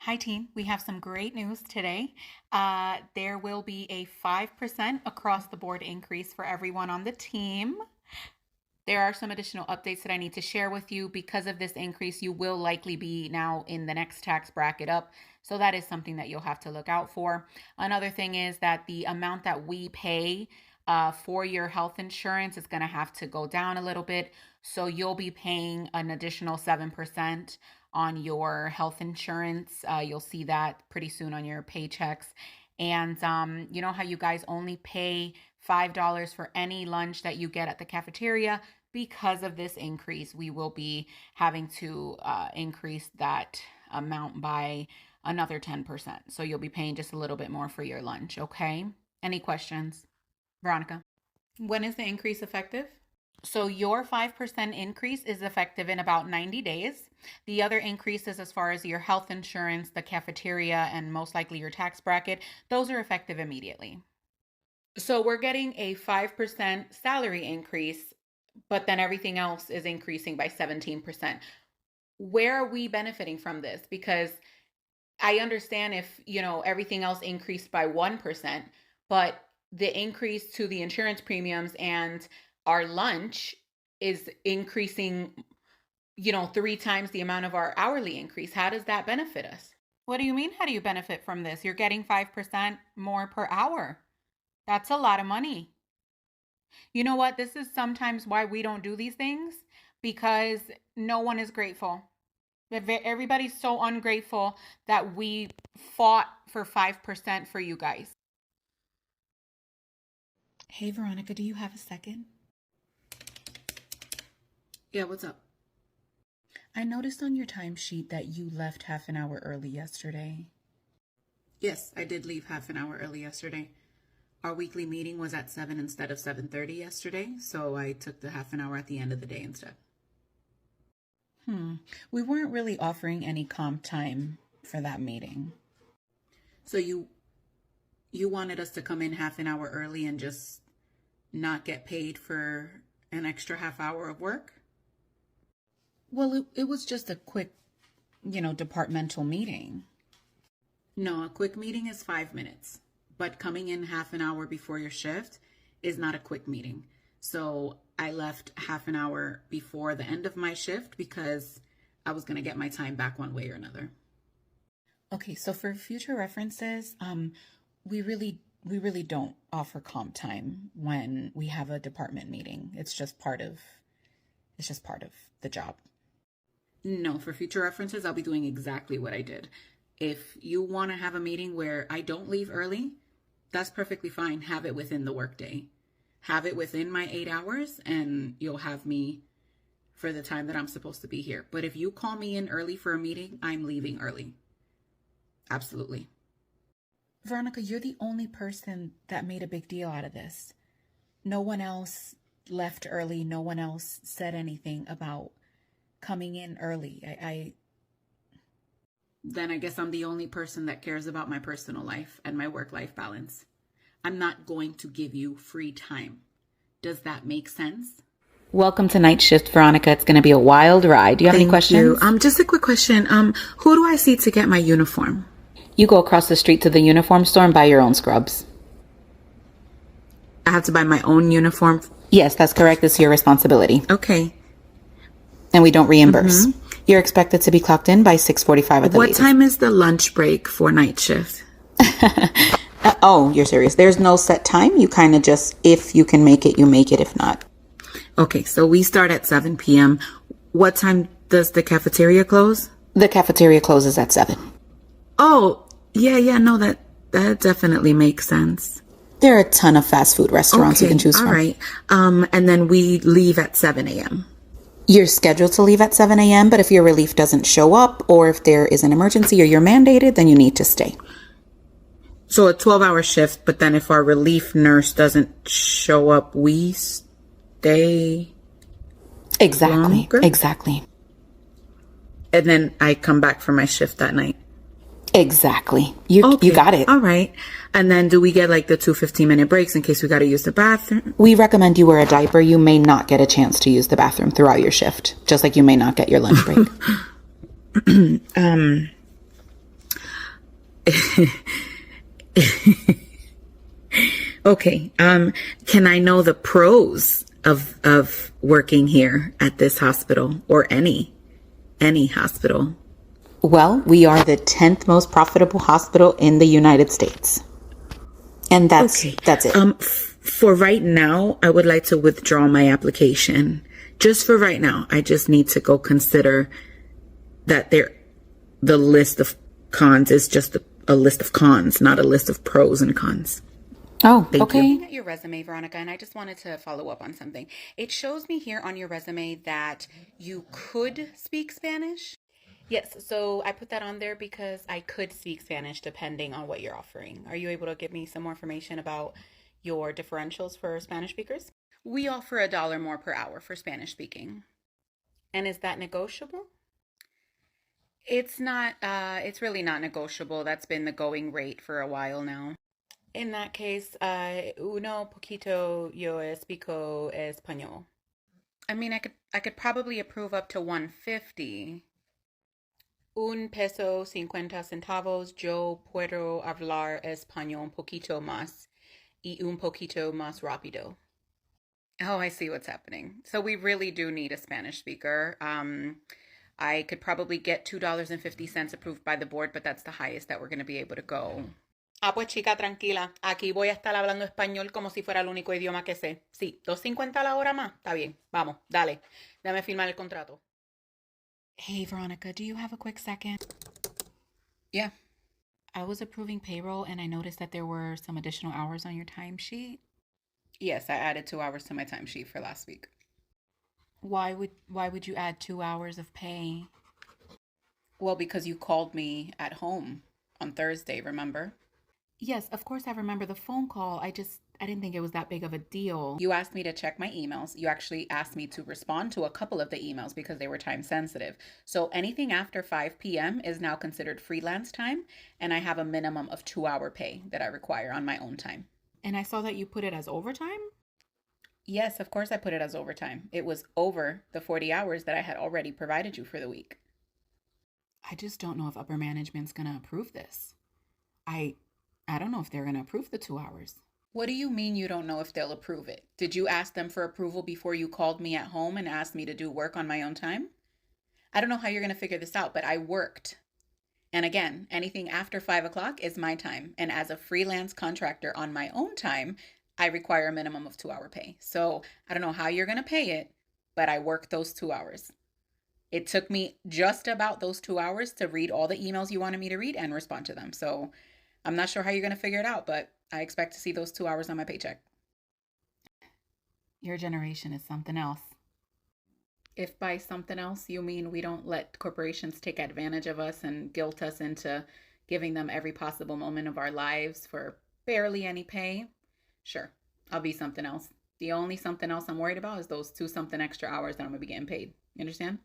Hi, team. We have some great news today. There will be a 5% across the board increase for everyone on the team. There are some additional updates that I need to share with you. Because of this increase, you will likely be now in the next tax bracket up. So that is something that you'll have to look out for. Another thing is that the amount that we pay for your health insurance is going to have to go down a little bit. So you'll be paying an additional 7% on your health insurance. You'll see that pretty soon on your paychecks. And you know how you guys only pay $5 for any lunch that you get at the cafeteria? Because of this increase, we will be having to increase that amount by another 10%. So you'll be paying just a little bit more for your lunch, okay? Any questions? Veronica? When is the increase effective? So your 5% increase is effective in about 90 days. The other increases as far as your health insurance, the cafeteria, and most likely your tax bracket, those are effective immediately. So we're getting a 5% salary increase, but then everything else is increasing by 17%. Where are we benefiting from this? Because I understand if, everything else increased by 1%, but the increase to the insurance premiums and our lunch is increasing, three times the amount of our hourly increase. How does that benefit us? What do you mean? How do you benefit from this? You're getting 5% more per hour. That's a lot of money. You know what? This is sometimes why we don't do these things, because no one is grateful. Everybody's so ungrateful that we fought for 5% for you guys. Hey, Veronica, do you have a second? Yeah, what's up? I noticed on your timesheet that you left half an hour early yesterday. Yes, I did leave half an hour early yesterday. Our weekly meeting was at 7 instead of 7:30 yesterday, so I took the half an hour at the end of the day instead. We weren't really offering any comp time for that meeting. So you wanted us to come in half an hour early and just not get paid for an extra half hour of work? Well, it was just a quick, departmental meeting. No, a quick meeting is 5 minutes, but coming in half an hour before your shift is not a quick meeting. So I left half an hour before the end of my shift because I was going to get my time back one way or another. Okay, so for future references, we really don't offer comp time when we have a department meeting. It's just part of the job. No, for future references, I'll be doing exactly what I did. If you want to have a meeting where I don't leave early, that's perfectly fine. Have it within the workday. Have it within my 8 hours, and you'll have me for the time that I'm supposed to be here. But if you call me in early for a meeting, I'm leaving early. Absolutely. Veronica, you're the only person that made a big deal out of this. No one else left early. No one else said anything about coming in early. Then I guess I'm the only person that cares about my personal life and my work-life balance. I'm not going to give you free time. Does that make sense? Welcome to Night Shift, Veronica. It's going to be a wild ride. Do you have any questions? Just a quick question. Who do I see to get my uniform? You go across the street to the uniform store and buy your own scrubs. I have to buy my own uniform? Yes, that's correct. It's your responsibility. Okay. And we don't reimburse. You're expected to be clocked in by 6:45 at the What latest. time is the lunch break for night shift? Oh, you're serious. There's no set time. You kind of just, if you can make it, you make it. If not. Okay, so we start at 7 p.m. What time does the cafeteria close? The cafeteria closes at 7. Oh, yeah, no, that definitely makes sense. There are a ton of fast food restaurants you can choose from. All right. And then we leave at 7 a.m. You're scheduled to leave at 7 a.m., but if your relief doesn't show up or if there is an emergency or you're mandated, then you need to stay. So a 12-hour shift, but then if our relief nurse doesn't show up, we stay longer? Exactly. And then I come back for my shift that night. Exactly. You got it. All right. And then do we get like the 2 15-minute breaks in case we got to use the bathroom? We recommend you wear a diaper. You may not get a chance to use the bathroom throughout your shift, just like you may not get your lunch break. Okay. Can I know the pros of working here at this hospital or any hospital? Well, we are the 10th most profitable hospital in the United States. And that's it. For right now, I would like to withdraw my application. Just for right now, I just need to go consider that the list of cons is just a list of cons, not a list of pros and cons. Oh, Thank okay. you. Looking at your resume, Veronica, and I just wanted to follow up on something. It shows me here on your resume that you could speak Spanish. Yes, so I put that on there because I could speak Spanish depending on what you're offering. Are you able to give me some more information about your differentials for Spanish speakers? We offer $1 more per hour for Spanish speaking. And is that negotiable? It's not, it's really not negotiable. That's been the going rate for a while now. In that case, uno poquito yo explico español. I mean, I could probably approve up to 150. Un peso 50 centavos. Yo puedo hablar español un poquito más y un poquito más rápido. Oh, I see what's happening. So we really do need a Spanish speaker. I could probably get $2.50 approved by the board, but that's the highest that we're going to be able to go. Ah, pues chica, tranquila. Aquí voy a estar hablando español como si fuera el único idioma que sé. Sí, 2.50 la hora más. Está bien. Vamos, dale. Dame firmar el contrato. Hey, Veronica, do you have a quick second? Yeah. I was approving payroll and I noticed that there were some additional hours on your timesheet. Yes, I added 2 hours to my timesheet for last week. Why would you add 2 hours of pay? Well, because you called me at home on Thursday, remember? Yes, of course I remember the phone call. I didn't think it was that big of a deal. You asked me to check my emails. You actually asked me to respond to a couple of the emails because they were time sensitive. So anything after 5 p.m. is now considered freelance time, and I have a minimum of 2-hour pay that I require on my own time. And I saw that you put it as overtime? Yes, of course I put it as overtime. It was over the 40 hours that I had already provided you for the week. I just don't know if upper management's going to approve this. I don't know if they're going to approve the 2 hours. What do you mean you don't know if they'll approve it? Did you ask them for approval before you called me at home and asked me to do work on my own time? I don't know how you're going to figure this out, but I worked. And again, anything after 5 o'clock is my time. And as a freelance contractor on my own time, I require a minimum of 2-hour pay. So I don't know how you're going to pay it, but I worked those 2 hours. It took me just about those 2 hours to read all the emails you wanted me to read and respond to them. So I'm not sure how you're going to figure it out, but I expect to see those 2 hours on my paycheck. Your generation is something else. If by something else you mean we don't let corporations take advantage of us and guilt us into giving them every possible moment of our lives for barely any pay, sure, I'll be something else. The only something else I'm worried about is those 2 something extra hours that I'm going to be getting paid. You understand?